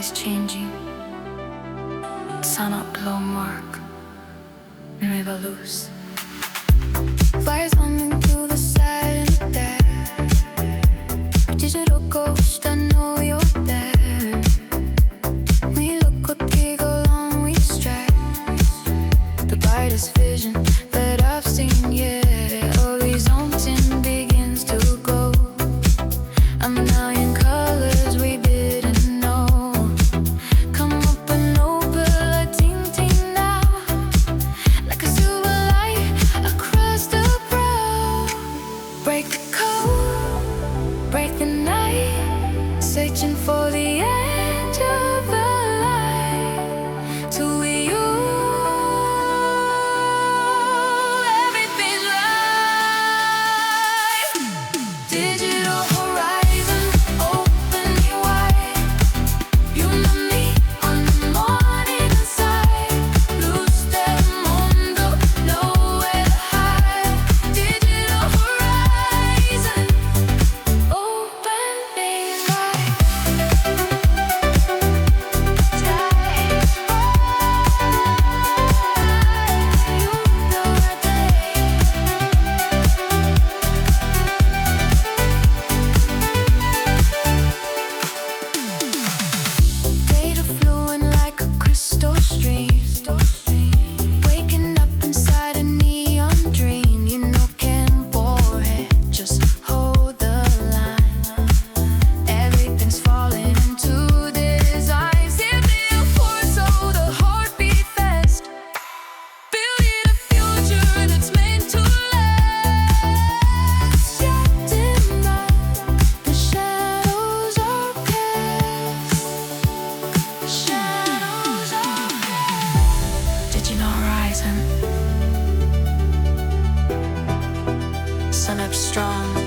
always changing. Sun up, homework, nueva luz. Fires running through the silent day. Digital ghost, I know you're there. We look contigo long we stray. The brightest vision that I've seen yet. Horizonte begins to glow. A million colors we didn't know. Come up and over like ting-ting now. Like a silver light across the brow. Break the code, break the night. Searching for the edge of the light. Till we everything's right. Digital horizon, open me wide. You know me on the morning side. Luz del mundo, nowhere to hide. Digital horizon, open me wide. Data fluent like a crystal stream. Waking up inside a neon dream. You know can't bore it, just hold the line. Everything's falling into design. Hit the force, so the heartbeat fast. Building a future that's meant to last. Yet in the shadows are cast. Shadows are cast. Digital horizon. Sun up strong.